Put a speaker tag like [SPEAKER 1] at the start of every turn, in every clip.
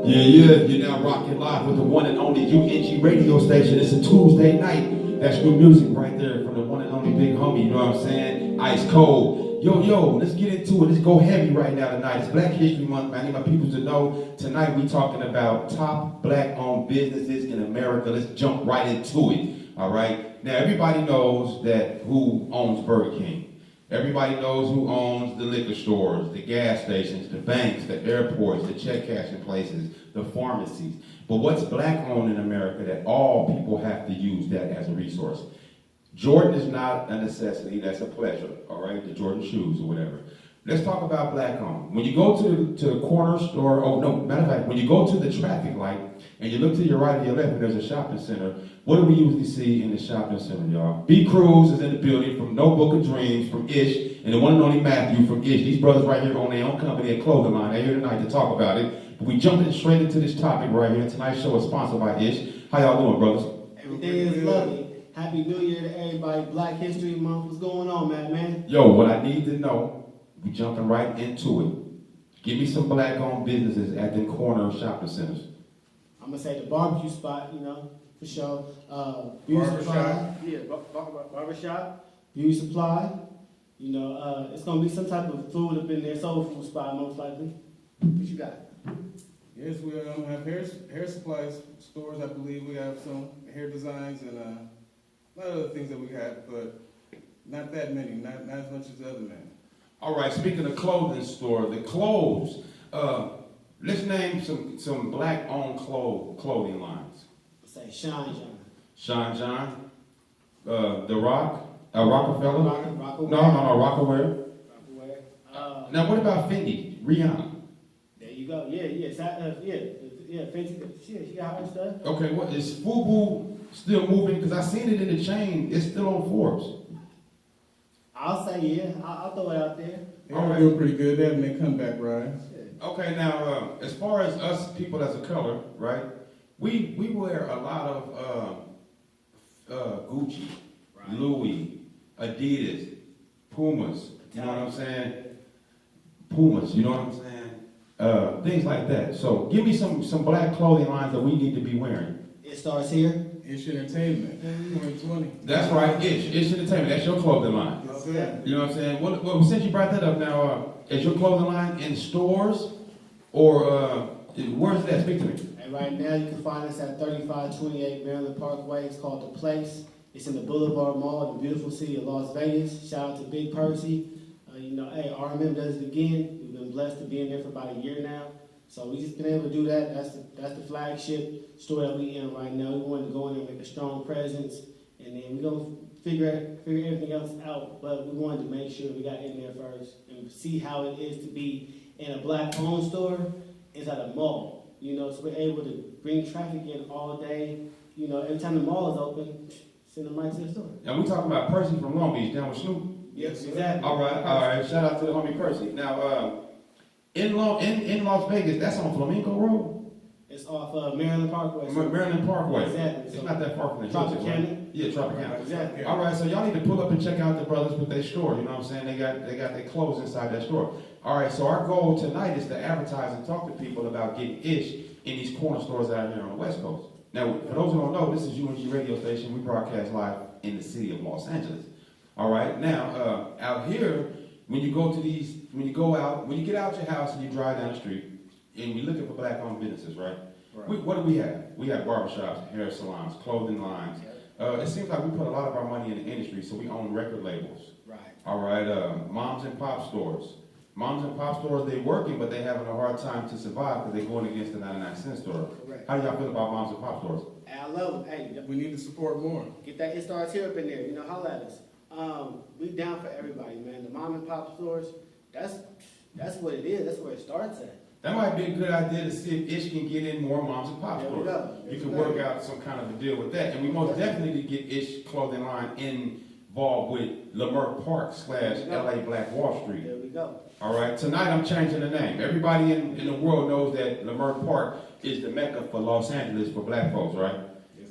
[SPEAKER 1] You're now rocking live with the one and only UNG radio station. It's a Tuesday night. That's good music right there from the one and only big homie, you know what I'm saying? Ice Cold. Yo, let's get into it. Let's go heavy right now tonight. It's Black History Month, man. I need my people to know tonight we talking about top black-owned businesses in America. Let's jump right into it, all right? Now, everybody knows that who owns Burger King. Everybody knows who owns the liquor stores, the gas stations, the banks, the airports, the check cashing places, the pharmacies. But what's black owned in America that all people have to use that as a resource? Jordan is not a necessity, that's a pleasure, all right? The Jordan shoes or whatever. Let's talk about black owned. When you go to the corner store, matter of fact, when you go to the traffic light and you look to your right or your left and there's a shopping center, what do we usually see in the shopping center, y'all? B. Cruz is in the building from Notebook of Dreams, from Ish, and the one and only Matthew from Ish. These brothers right here own their own company and clothing line. They're here tonight to talk about it. But we jumping straight into this topic right here. Tonight's show is sponsored by Ish. How y'all doing, brothers?
[SPEAKER 2] Everything is lovely. Happy New Year to everybody. Black History Month. What's going on, man?
[SPEAKER 1] Yo, what I need to know, we jumping right into it. Give me some black-owned businesses at the corner shopping centers.
[SPEAKER 2] I'm going to say the barbecue spot, for sure. Beauty supply. Yeah, barbershop. Beauty supply. It's going to be some type of food up in there. Soul food spot, most likely. What you got?
[SPEAKER 3] Yes, we have hair supplies stores. I believe we have some hair designs and a lot of other things that we have, but not that many, not as much as the other men.
[SPEAKER 1] All right, speaking of clothing store, the clothes, let's name some black-owned clothing lines.
[SPEAKER 2] Let's say Shine John.
[SPEAKER 1] Sean John, The Rock, Rockefeller?
[SPEAKER 2] Rockaware.
[SPEAKER 1] No, Rockaware.
[SPEAKER 2] Rockaware.
[SPEAKER 1] Now, what about Fendi? Rihanna?
[SPEAKER 2] There you go. Yeah. Fancy. She got her stuff.
[SPEAKER 1] Okay, what is FUBU still moving? Because I seen it in the chain. It's still on Forbes.
[SPEAKER 2] I'll say yeah. I'll throw it out there.
[SPEAKER 3] They're doing pretty good. They're having their comeback rise.
[SPEAKER 1] Okay, now, as far as us people as a color, right, we wear a lot of Gucci, right. Louis, Adidas, Pumas, you know what I'm saying? Pumas, you know what I'm saying? Things like that. So give me some black clothing lines that we need to be wearing.
[SPEAKER 2] It starts here.
[SPEAKER 3] Ish Entertainment, 2020.
[SPEAKER 1] That's right, Ish Entertainment. That's your clothing line.
[SPEAKER 3] Okay.
[SPEAKER 1] You know what I'm saying? Well, since you brought that up now, is your clothing line in stores or where's that? Speak to me.
[SPEAKER 2] And right now you can find us at 3528 Maryland Parkway. It's called The Place. It's in the Boulevard Mall, the beautiful city of Las Vegas. Shout out to Big Percy. RMM does it again. We've been blessed to be in there for about a year now. So we just been able to do that. That's the flagship store that we in right now. We wanted to go in there and make a strong presence, and then we're gonna figure everything else out. But we wanted to make sure we got in there first and see how it is to be in a black-owned store. It's at a mall, so we're able to bring traffic in all day. Every time the mall is open, send them right to the store.
[SPEAKER 1] Now we talking about Percy from Long Beach down with Snoop.
[SPEAKER 2] Yes, exactly.
[SPEAKER 1] All right. Shout out to the homie Percy. Now, in Las Vegas, that's on Flamingo Road.
[SPEAKER 2] It's off Maryland Parkway.
[SPEAKER 1] Maryland Parkway.
[SPEAKER 2] Exactly.
[SPEAKER 1] It's not that far from the
[SPEAKER 2] Tropicana.
[SPEAKER 1] right? Yeah, Tropicana.
[SPEAKER 2] Exactly.
[SPEAKER 1] All right, so y'all need to pull up and check out the brothers with their store. You know what I'm saying? They got their clothes inside that store. All right, so our goal tonight is to advertise and talk to people about getting Ish in these corner stores out here on the West Coast. Now, for those who don't know, this is UNG radio station. We broadcast live in the city of Los Angeles. All right, now out here, when you get out your house and you drive down the street, and we're looking for black-owned businesses, right? What do we have? We have barbershops, hair salons, clothing lines. It seems like we put a lot of our money in the industry, so we own record labels.
[SPEAKER 2] Right.
[SPEAKER 1] All right, moms and pop stores. Moms and pop stores, they're working, but they're having a hard time to survive because they're going against the 99-cent store.
[SPEAKER 2] Correct.
[SPEAKER 1] How do y'all feel about moms and pop stores?
[SPEAKER 2] I love it. Hey,
[SPEAKER 3] We need to support more.
[SPEAKER 2] get that It Starts Here up in there. Holla at us. We down for everybody, man. The mom and pop stores, that's what it is. That's where it starts at.
[SPEAKER 1] That might be a good idea to see if Ish can get in more moms and pop
[SPEAKER 2] There we
[SPEAKER 1] stores.
[SPEAKER 2] go.
[SPEAKER 1] You can work out some kind of a deal with that. And we most definitely get Ish clothing line involved with Leimert Park / LA Black Wall Street.
[SPEAKER 2] There we go.
[SPEAKER 1] All right, tonight I'm changing the name. Everybody in the world knows that Leimert Park is the mecca for Los Angeles for black folks, right?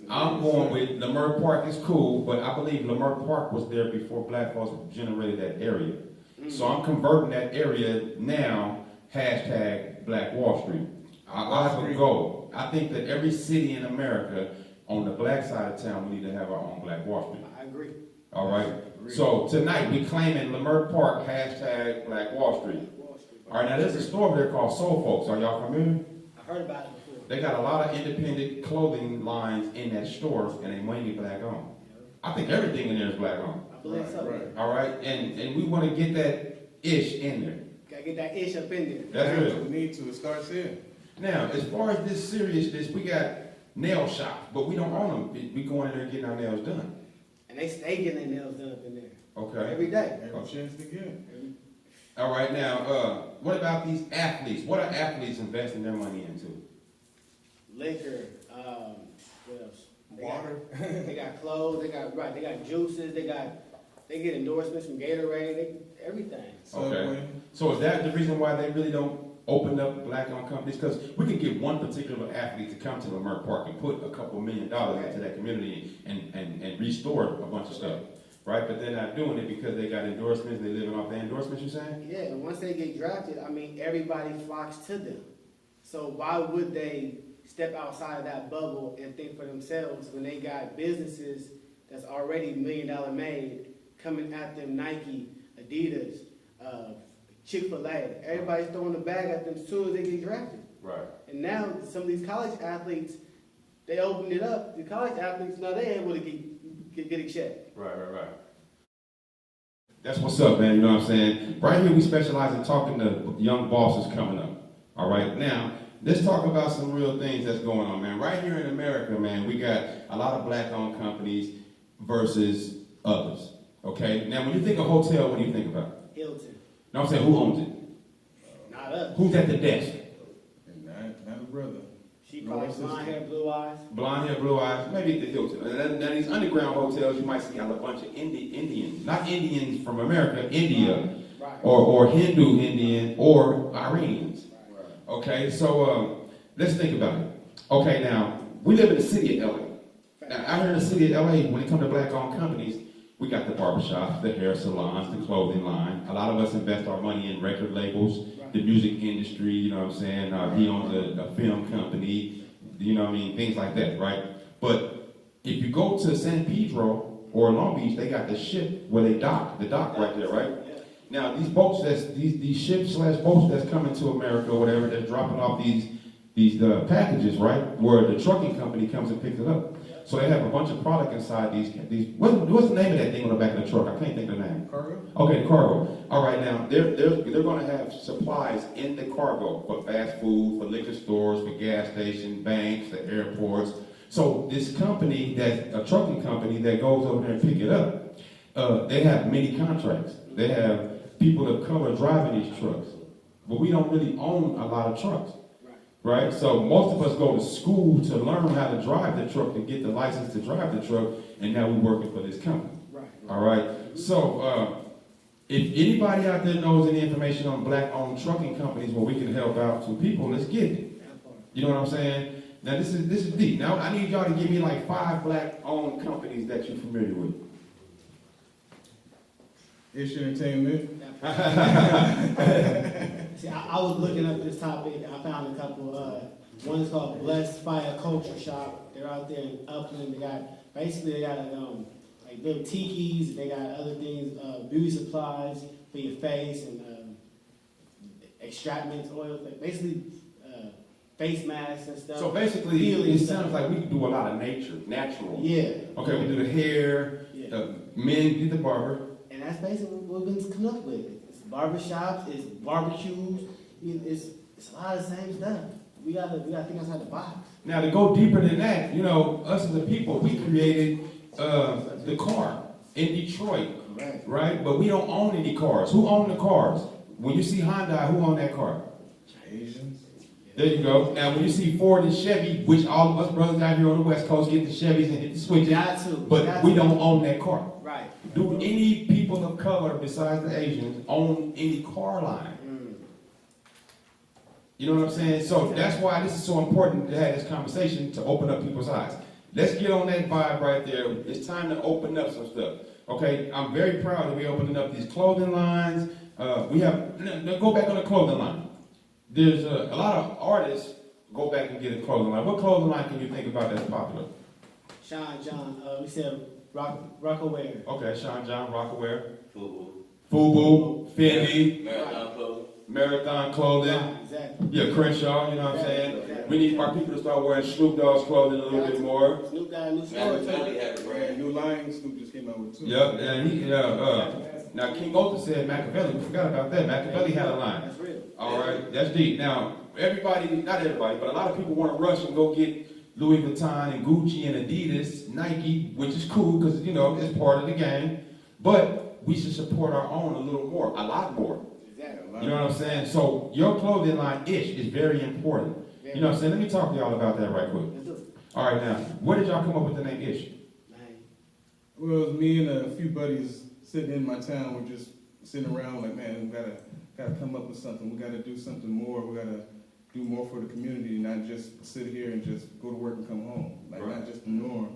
[SPEAKER 1] I'm going with Leimert Park is cool, but I believe Leimert Park was there before black folks generated that area. So I'm converting that area now, #Black Wall Street. I have a goal. I think that every city in America, on the black side of town, we need to have our own Black Wall Street.
[SPEAKER 2] I agree.
[SPEAKER 1] All right? So tonight, we claiming Leimert Park, hashtag Black Wall Street. All right, now there's a store over there called Soul Folks. Are y'all familiar?
[SPEAKER 2] I heard about it before.
[SPEAKER 1] They got a lot of independent clothing lines in that store, and they mainly black owned. I think everything in there is black owned.
[SPEAKER 2] I believe so.
[SPEAKER 3] Right.
[SPEAKER 1] All right, and we want to get that ish in there.
[SPEAKER 2] Gotta get that ish up in
[SPEAKER 1] That's
[SPEAKER 3] That's
[SPEAKER 1] it.
[SPEAKER 3] what we need to. It starts here.
[SPEAKER 1] Now, as far as this seriousness, we got nail shops, but we don't own them. We go in there and get our nails done.
[SPEAKER 2] there. And they stay getting their nails done up in there.
[SPEAKER 1] Okay.
[SPEAKER 2] Every day.
[SPEAKER 3] Every chance they get.
[SPEAKER 1] All right. Now, what about these athletes? What are athletes investing their money into?
[SPEAKER 2] Liquor, what else?
[SPEAKER 3] Water.
[SPEAKER 2] They got clothes, they got juices, they get endorsements from Gatorade, everything.
[SPEAKER 3] Subway.
[SPEAKER 1] So is that the reason why they really don't open up black-owned companies? Because we can get one particular athlete to come to Leimert Park and put a couple $1 million into that community and restore a bunch of stuff, right? But they're not doing it because they got endorsements. They're living off their endorsements. You saying?
[SPEAKER 2] Yeah, and once they get drafted, I mean, everybody flocks to them. So why would they step outside of that bubble and think for themselves when they got businesses that's already $1 million made coming at them? Nike, Adidas, Chick-fil-A. Everybody's throwing the bag at them as soon as they get drafted.
[SPEAKER 1] Right.
[SPEAKER 2] And now some of these college athletes, they opened it up. The college athletes, now they're able to get a check.
[SPEAKER 1] Right. That's what's up, man. You know what I'm saying? Right here, we specialize in talking to young bosses coming up. All right. Now, let's talk about some real things that's going on, man. Right here in America, man, we got a lot of black-owned companies versus others. Okay. Now, when you think of hotel, what do you think about?
[SPEAKER 2] Hilton.
[SPEAKER 1] No, I'm saying who owns it?
[SPEAKER 2] Not us.
[SPEAKER 1] Who's at the desk?
[SPEAKER 3] And not a brother.
[SPEAKER 2] She
[SPEAKER 3] No
[SPEAKER 2] probably
[SPEAKER 3] assistant.
[SPEAKER 2] blonde hair, blue eyes.
[SPEAKER 1] Blonde hair, blue eyes, maybe at the Hilton. And then these underground hotels, you might see a bunch of Indians, not Indians from America, India,
[SPEAKER 2] Right.
[SPEAKER 1] or Hindu Indian, or Iranians.
[SPEAKER 3] Right.
[SPEAKER 1] Okay, so let's think about it. Okay, now, we live in the city of LA. Now, out here in the city of LA, when it comes to black-owned companies, we got the barbershops, the hair salons, the clothing line. A lot of us invest our money in record labels, the music industry, you know what I'm saying? He owns a film company, you know what I mean? Things like that, right? But if you go to San Pedro or Long Beach, they got the ship where they dock, the dock right there, right?
[SPEAKER 2] Yeah.
[SPEAKER 1] Now, these boats, these ships/boats that's coming to America or whatever, that's dropping off these packages, right? Where the trucking company comes and picks it up. So they have a bunch of product inside these. What's the name of that thing on the back of the truck? I can't think of the name.
[SPEAKER 3] Cargo?
[SPEAKER 1] Okay, the cargo. All right, now they're going to have supplies in the cargo for fast food, for liquor stores, for gas stations, banks, the airports. So this company, that's a trucking company that goes over there and pick it up, they have many contracts. They have people of color driving these trucks, but we don't really own a lot of trucks. Right? So most of us go to school to learn how to drive the truck, to get the license to drive the truck, and now we're working for this company.
[SPEAKER 2] Right.
[SPEAKER 1] All right? So if anybody out there knows any information on black-owned trucking companies where we can help out some people, let's get it. You know what I'm saying? Now this is deep. Now I need y'all to give me like 5 black-owned companies that you're familiar with.
[SPEAKER 3] Ish Entertainment.
[SPEAKER 2] See, I was looking up this topic. I found a couple. One is called Blessed Fire Culture Shop. They're out there in Upland. They got like little tikis. They got other things, beauty supplies for your face and extractments, oils, like basically face masks and stuff.
[SPEAKER 1] So basically,
[SPEAKER 2] Healing
[SPEAKER 1] it
[SPEAKER 2] stuff.
[SPEAKER 1] sounds like we can do a lot of natural.
[SPEAKER 2] Yeah.
[SPEAKER 1] Okay, we do the hair.
[SPEAKER 2] Yeah.
[SPEAKER 1] Men get the barber.
[SPEAKER 2] And that's basically what we've been coming up with. It's barbershops, it's barbecues, it's a lot of the same stuff. We gotta think outside the box.
[SPEAKER 1] Now to go deeper than that, you know, us as a people, we created the car in Detroit,
[SPEAKER 2] Correct.
[SPEAKER 1] right? But we don't own any cars. Who own the cars? When you see Hyundai, who own that car?
[SPEAKER 3] Asians.
[SPEAKER 1] There you go. Now when you see Ford and Chevy, which all of us brothers out here on the West Coast get the Chevys and get the switches,
[SPEAKER 2] Got to.
[SPEAKER 1] but we don't own that car.
[SPEAKER 2] Right.
[SPEAKER 1] Do any people of color besides the Asians own any car line? You know what I'm saying? So that's why this is so important to have this conversation, to open up people's eyes. Let's get on that vibe right there. It's time to open up some stuff. Okay, I'm very proud that we're opening up these clothing lines. Go back on the clothing line. There's a lot of artists go back and get a clothing line. What clothing line can you think about that's popular?
[SPEAKER 2] Sean John, we said Rockaware.
[SPEAKER 1] Okay, Sean John, Rockaware,
[SPEAKER 4] Fubu.
[SPEAKER 1] Fubu, Fendi,
[SPEAKER 4] Marathon clothing.
[SPEAKER 1] Marathon Clothing.
[SPEAKER 2] Right, exactly.
[SPEAKER 1] Yeah, Crenshaw, you know what I'm saying?
[SPEAKER 2] Exactly.
[SPEAKER 1] We need our people to start wearing Snoop Dogg's clothing a little bit more.
[SPEAKER 2] Snoop got a new store
[SPEAKER 4] Magic
[SPEAKER 2] too.
[SPEAKER 4] Valley had a
[SPEAKER 3] And
[SPEAKER 4] brand.
[SPEAKER 3] new line Snoop just came out with too.
[SPEAKER 1] Yep, and he, now King Oprah said Machiavelli. We forgot about that. Machiavelli had a line.
[SPEAKER 2] That's real.
[SPEAKER 1] All right, that's deep. Now, everybody, not everybody, but a lot of people want to rush and go get Louis Vuitton and Gucci and Adidas, Nike, which is cool because, you know, it's part of the game. But we should support our own a little more, a lot more.
[SPEAKER 2] Exactly.
[SPEAKER 1] You know what I'm saying? So your clothing line, Ish, is very important. You know what I'm saying? Let me talk to y'all about that right quick.
[SPEAKER 2] Let's do it.
[SPEAKER 1] All right, now, where did y'all come up with the name Ish?
[SPEAKER 2] Man.
[SPEAKER 3] Well, it was me and a few buddies sitting in my town. We're just sitting around like, man, we gotta come up with something. We gotta do something more. We gotta do more for the community, not just sit here and just go to work and come home. Like,
[SPEAKER 1] Right.
[SPEAKER 3] not just the norm.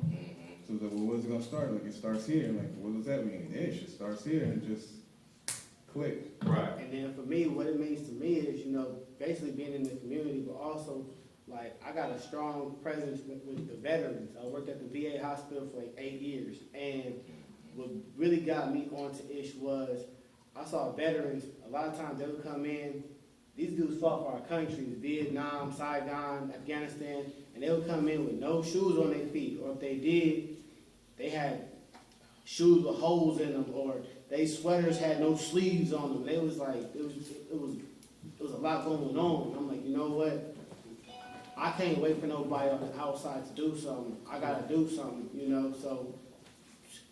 [SPEAKER 3] So it's like, well, when's it gonna start? Like, it starts here. Like, what does that mean? Ish. It starts here and just click.
[SPEAKER 1] Right.
[SPEAKER 2] And then for me, what it means to me is, you know, basically being in the community, but also, like, I got a strong presence with the veterans. I worked at the VA hospital for like 8 years. And what really got me onto Ish was I saw veterans, a lot of times they would come in, these dudes fought for our countries, Vietnam, Saigon, Afghanistan, and they would come in with no shoes on their feet, or if they did, they had shoes with holes in them, or they sweaters had no sleeves on them. It was like, it was a lot going on. I'm like, you know what? I can't wait for nobody on the outside to do something. I gotta do something, you know, so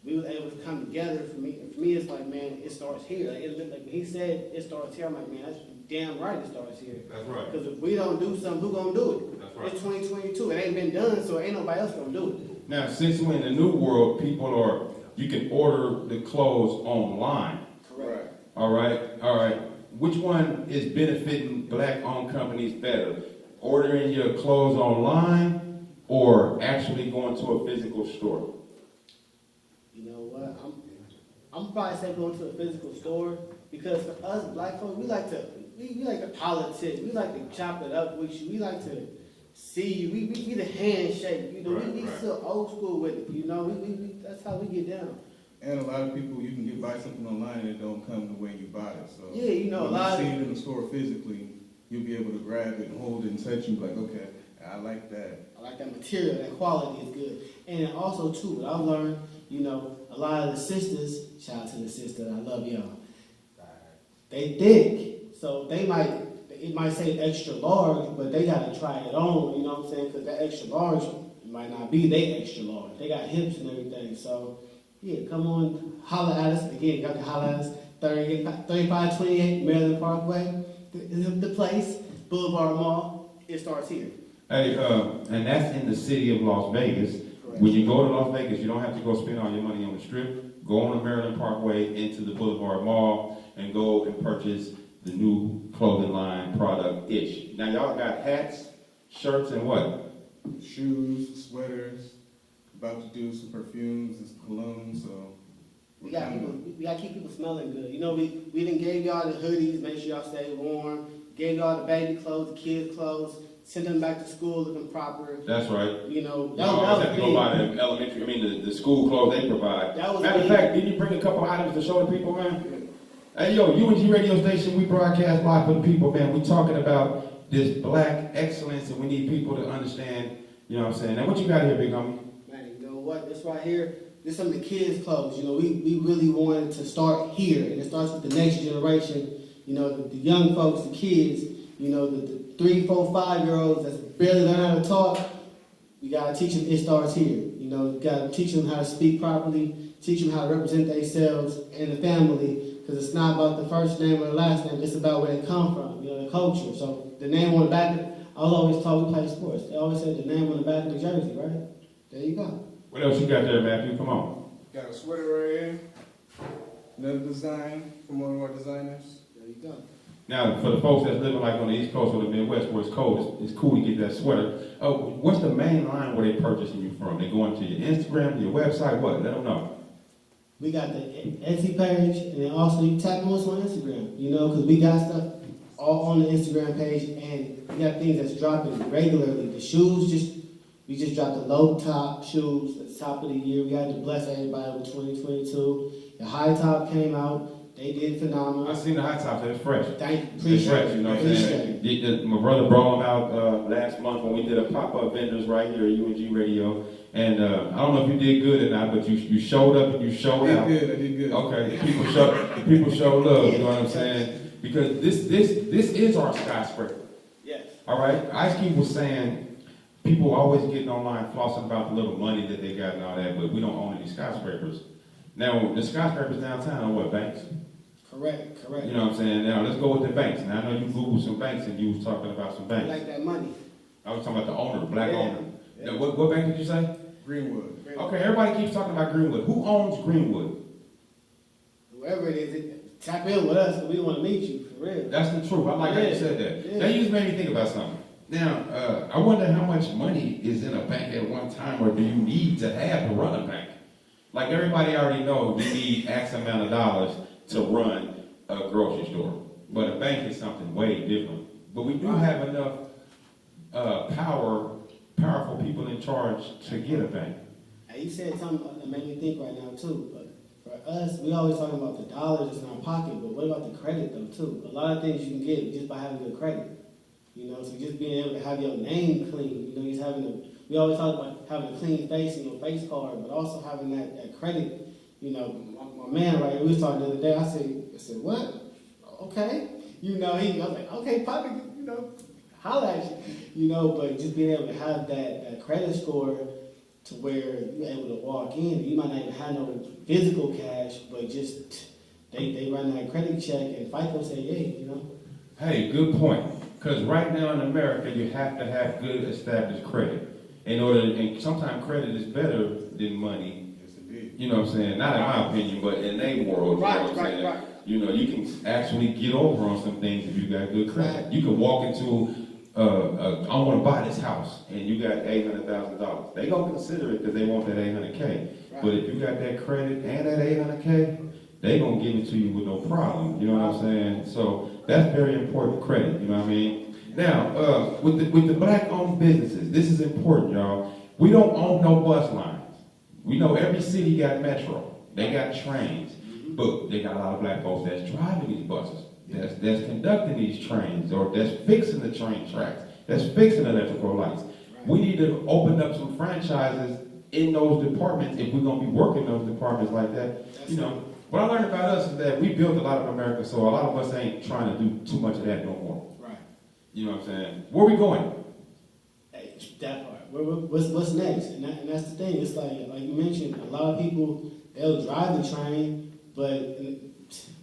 [SPEAKER 2] we were able to come together. For me, it's like, man, it starts here. Like he said, it starts here. I'm like, man, that's damn right, it starts here.
[SPEAKER 1] That's right.
[SPEAKER 2] Because if we don't do something, who gonna do it?
[SPEAKER 1] That's right.
[SPEAKER 2] It's 2022. It ain't been done, so ain't nobody else gonna do it.
[SPEAKER 1] Now, since we're in the new world, you can order the clothes online.
[SPEAKER 2] Correct.
[SPEAKER 1] All right. Which one is benefiting black-owned companies better? Ordering your clothes online or actually going to a physical store?
[SPEAKER 2] You know what? I'm probably say going to a physical store because for us black folks, we like to politic. We like to chop it up with you. We like to see you. We the handshake. You know, we still old school with it. You know, we that's how we get down.
[SPEAKER 3] And a lot of people, you can buy something online and it don't come the way you bought it. So
[SPEAKER 2] Yeah, you know,
[SPEAKER 3] when
[SPEAKER 2] a lot
[SPEAKER 3] you
[SPEAKER 2] of-
[SPEAKER 3] see it in the store physically, you'll be able to grab it and hold it and touch it and be like, okay, I like that.
[SPEAKER 2] I like that material, that quality is good. And then also too, what I've learned, you know, a lot of the sisters, shout out to the sister, I love y'all. They thick, so it might say extra large, but they gotta try it on, you know what I'm saying? Because that extra large might not be they extra large. They got hips and everything, so yeah, come on, holla at us. Again, y'all can holla at us, 3528 Maryland Parkway, the place, Boulevard Mall, it starts here.
[SPEAKER 1] Hey, and that's in the city of Las Vegas.
[SPEAKER 2] Correct.
[SPEAKER 1] When you go to Las Vegas, you don't have to go spend all your money on the strip. Go on the Maryland Parkway into the Boulevard Mall and go and purchase the new clothing line product, Ish. Now, y'all got hats, shirts, and what?
[SPEAKER 3] Shoes, sweaters, about to do some perfumes and some cologne, so.
[SPEAKER 2] We gotta keep people smelling good. You know, we done gave y'all the hoodies, make sure y'all stay warm. Gave y'all the baby clothes, the kids' clothes, sent them back to school looking proper.
[SPEAKER 1] That's right.
[SPEAKER 2] You know,
[SPEAKER 1] You always have to go
[SPEAKER 2] big.
[SPEAKER 1] by the elementary, the school clothes they provide.
[SPEAKER 2] That was
[SPEAKER 1] Matter of
[SPEAKER 2] big.
[SPEAKER 1] fact, didn't you bring a couple items to show the people, man? Hey, yo, UNG radio station, we broadcast live for the people, man. We talking about this black excellence, and we need people to understand, you know what I'm saying? Now, what you got here, big homie?
[SPEAKER 2] Man, you know what? This right here, this some of the kids' clothes. You know, we really wanted to start here, and it starts with the next generation. You know, the young folks, the kids. You know, the 3, 4, 5-year-olds that's barely learn how to talk. We gotta teach them. It starts here. You know, you gotta teach them how to speak properly. Teach them how to represent themselves and the family. Because it's not about the first name or the last name. It's about where they come from. You know, the culture. So the name on the back. I was always taught we play sports. They always said the name on the back of the jersey, right? There you go.
[SPEAKER 1] What else you got there, Matthew? Come on.
[SPEAKER 3] Got a sweater right here. Another design from one of our designers.
[SPEAKER 2] There you go.
[SPEAKER 1] Now, for the folks that's living like on the East Coast or the Midwest where it's cold, it's cool to get that sweater. What's the main line where they purchasing you from? They going to your Instagram, your website, what? Let them know.
[SPEAKER 2] We got the Etsy page, and then also you tap on us on Instagram, you know, because we got stuff all on the Instagram page, and we got things that's dropping regularly. The shoes we just dropped the low top shoes at the top of the year. We had to bless everybody with 2022. The high top came out. They did phenomenal.
[SPEAKER 1] I seen the high tops. They're fresh.
[SPEAKER 2] Thank you.
[SPEAKER 1] It's
[SPEAKER 2] Appreciate
[SPEAKER 1] fresh,
[SPEAKER 2] it.
[SPEAKER 1] you know what I'm
[SPEAKER 2] Appreciate
[SPEAKER 1] saying? My brother brought them out last month when we did a pop-up vendors right here at UNG Radio. And I don't know if you did good or not, but you showed up and you showed out.
[SPEAKER 3] I did good.
[SPEAKER 1] Okay, the people show love, you know what I'm saying? Because this is our skyscraper.
[SPEAKER 2] Yes.
[SPEAKER 1] All right? Ice Cube was saying people always getting online flossing about the little money that they got and all that, but we don't own any skyscrapers. Now, the skyscrapers downtown are what, banks?
[SPEAKER 2] Correct.
[SPEAKER 1] You know what I'm saying? Now, let's go with the banks. Now, I know you Googled some banks and you was talking about some
[SPEAKER 2] I
[SPEAKER 1] banks.
[SPEAKER 2] like that money.
[SPEAKER 1] I was talking about the owner, black
[SPEAKER 2] Yeah.
[SPEAKER 1] owner.
[SPEAKER 2] Yeah.
[SPEAKER 1] Now, what bank did you say?
[SPEAKER 3] Greenwood.
[SPEAKER 1] Okay, everybody keeps talking about Greenwood. Who owns Greenwood?
[SPEAKER 2] Whoever it is, tap in with us, we want to meet you, for real.
[SPEAKER 1] That's the truth. I like how you said that.
[SPEAKER 2] Yeah.
[SPEAKER 1] Now, you just made me think about something. Now, I wonder how much money is in a bank at one time, or do you need to have to run a bank? Like everybody already knows, we need X amount of dollars to run a grocery store. But a bank is something way different. But we do have enough powerful people in charge to get a bank.
[SPEAKER 2] Hey, you said something that made me think right now too. But for us, we always talking about the dollars that's in our pocket, but what about the credit though too? A lot of things you can get just by having good credit. You know, so just being able to have your name clean. You know, just we always talk about having a clean face and your face card, but also having that credit. You know, my man right here, we was talking the other day. I said, what? Okay. You know, I was like, okay, Poppy, you know, holla at you. You know, but just being able to have that credit score to where you're able to walk in. You might not even have no physical cash, but just they run that credit check and FICO say, yeah, you know.
[SPEAKER 1] Hey, good point. Because right now in America, you have to have good established credit. And sometimes credit is better than money.
[SPEAKER 3] Yes, indeed.
[SPEAKER 1] You know what I'm saying? Not in my opinion, but in their world. You know what I'm saying? You know, you can actually get over on some things if you got good credit.
[SPEAKER 2] Right.
[SPEAKER 1] You can walk into, I want to buy this house, and you got $800,000. They gonna consider it because they want that $800K.
[SPEAKER 2] Right.
[SPEAKER 1] But if you got that credit and that $800K, they gonna give it to you with no problem. You know what I'm saying? So that's very important, credit. You know what I mean? Now, with the black-owned businesses, this is important, y'all. We don't own no bus lines. We know every city got metro. They got trains. But they got a lot of black folks that's driving these buses, that's conducting these trains, or that's fixing the train tracks, that's fixing electrical lights. We need to open up some franchises in those departments if we're going to be working those departments like that. You know, what I learned about us is that we built a lot of America, so a lot of us ain't trying to do too much of that no more.
[SPEAKER 2] Right.
[SPEAKER 1] You know what I'm saying? Where we going?
[SPEAKER 2] Hey, that part. What's next? And that's the thing. It's like you mentioned, a lot of people, they'll drive the train, but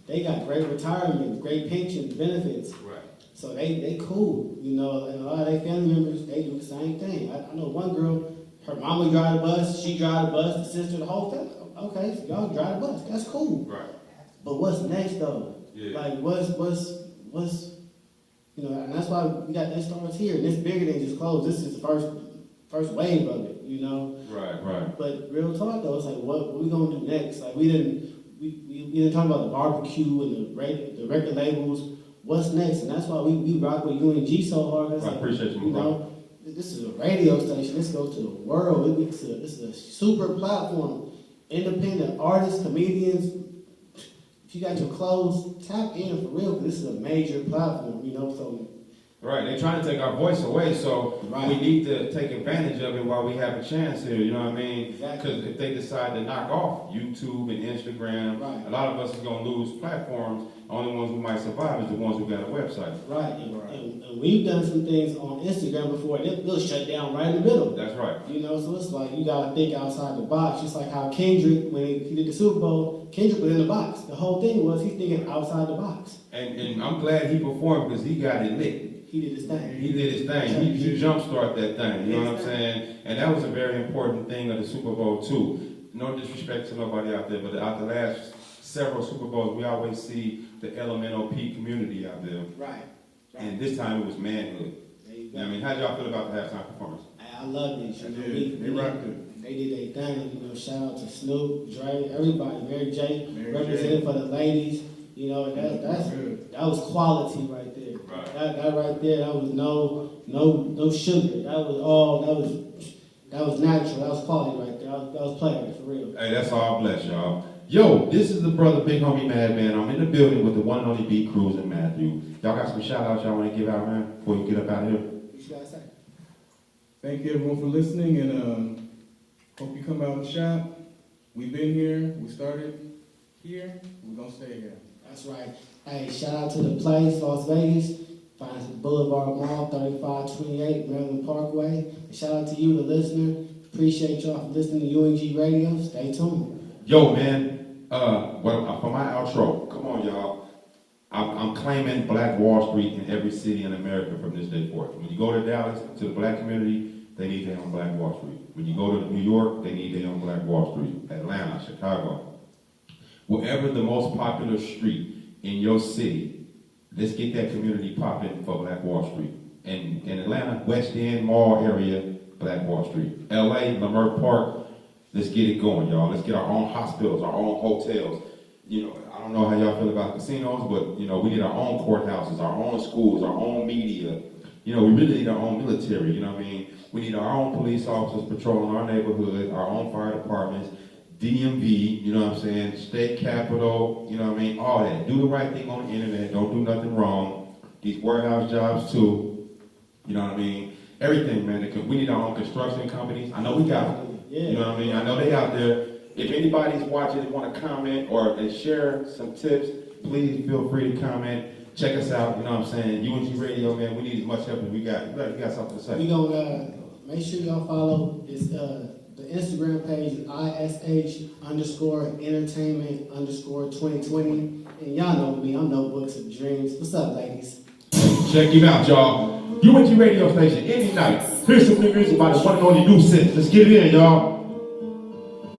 [SPEAKER 2] they got great retirement, great pensions, benefits.
[SPEAKER 1] Right.
[SPEAKER 2] So they cool, you know, and a lot of their family members, they do the same thing. I know one girl, her mama drive the bus, she drive the bus, the sister, the whole family. Okay, so y'all drive the bus, that's cool.
[SPEAKER 1] Right.
[SPEAKER 2] But what's next though?
[SPEAKER 1] Yeah.
[SPEAKER 2] Like what's you know, and that's why we got this starts here. And it's bigger than just clothes. This is the first wave of it, you know.
[SPEAKER 1] Right.
[SPEAKER 2] But real talk though, it's like what we gonna do next? Like we didn't talk about the barbecue and the record labels. What's next? And that's why we rock with UNG so hard. It's
[SPEAKER 1] I
[SPEAKER 2] like,
[SPEAKER 1] appreciate you,
[SPEAKER 2] you know, this is a radio station. This goes to the world. This is a super platform. Independent artists, comedians. If you got your clothes, tap in for real. 'Cause this is a major platform, you know. So
[SPEAKER 1] Right, they're trying to take our voice away, so
[SPEAKER 2] Right.
[SPEAKER 1] we need to take advantage of it while we have a chance here, you know what I mean?
[SPEAKER 2] Exactly.
[SPEAKER 1] Because if they decide to knock off YouTube and Instagram,
[SPEAKER 2] Right.
[SPEAKER 1] a lot of us is going to lose platforms. Only ones who might survive is the ones who got a website.
[SPEAKER 2] right, and we've done some things on Instagram before. They'll shut down right in the middle.
[SPEAKER 1] That's right.
[SPEAKER 2] You know, so it's like you gotta think outside the box. Just like how Kendrick, when he did the Super Bowl, Kendrick was in the box. The whole thing was he's thinking outside the box.
[SPEAKER 1] And I'm glad he performed because he got it lit.
[SPEAKER 2] He did his thing.
[SPEAKER 1] He did his thing. He jumpstarted that thing, you know what I'm saying? And that was a very important thing of the Super Bowl too. No disrespect to nobody out there, but out the last several Super Bowls, we always see the LMNOP community out there.
[SPEAKER 2] Right.
[SPEAKER 1] And this time it was manhood.
[SPEAKER 2] There you
[SPEAKER 1] You
[SPEAKER 2] go.
[SPEAKER 1] know what I mean, how y'all feel about the halftime performance?
[SPEAKER 2] I love it. You know,
[SPEAKER 3] They rocked it.
[SPEAKER 2] They did their thing. You know, shout out to Snoop, Dre, everybody. Mary J.
[SPEAKER 3] Mary
[SPEAKER 2] represented for the ladies. You know, that was quality right there. That right there, that was no sugar. That was all. That was natural. That was quality right there. That was player for real.
[SPEAKER 1] Hey, that's all bless, y'all. Yo, this is the brother Big Homie Madman. I'm in the building with the one and only B Cruz and Matthew. Y'all got some shout outs y'all want to give out, man, before you get up out of here?
[SPEAKER 2] What you guys say?
[SPEAKER 3] Thank you everyone for listening, and hope you come out and shop. We've been here. We started here. We're gonna stay here.
[SPEAKER 2] That's right. Hey, shout out to the place, Las Vegas. Find us at Boulevard Mall, 3528 Maryland Parkway. And shout out to you, the listener. Appreciate y'all for listening to UNG Radio. Stay tuned.
[SPEAKER 1] Yo, man, for my outro, come on, y'all. I'm claiming Black Wall Street in every city in America from this day forth. When you go to Dallas, to the black community, they need their own Black Wall Street. When you go to New York, they need their own Black Wall Street. Atlanta, Chicago. Wherever the most popular street in your city, let's get that community popping for Black Wall Street. And in Atlanta, West End Mall area, Black Wall Street. LA, Leimert Park, let's get it going, y'all. Let's get our own hospitals, our own hotels. You know, I don't know how y'all feel about casinos, but, you know, we need our own courthouses, our own schools, our own media. You know, we really need our own military, you know what I mean? We need our own police officers patrolling our neighborhood, our own fire departments, DMV, you know what I'm saying, state capitol, you know what I mean, all that. Do the right thing on the internet, don't do nothing wrong. These warehouse jobs too, you know what I mean? Everything, man. We need our own construction companies. I know we got them.
[SPEAKER 2] Yeah.
[SPEAKER 1] You know what I mean? I know they out there. If anybody's watching and want to comment or share some tips, please feel free to comment. Check us out, you know what I'm saying? UNG Radio, man, we need as much help as we got. You got something to say.
[SPEAKER 2] We gonna make sure y'all follow this the Instagram page ISH_entertainment_2020. And y'all know me, I'm Notebooks of Dreams. What's up, ladies?
[SPEAKER 1] Check him out, y'all. UNG Radio Station, any night. Here's some new music by the one and only New Sense. Let's get it in, y'all.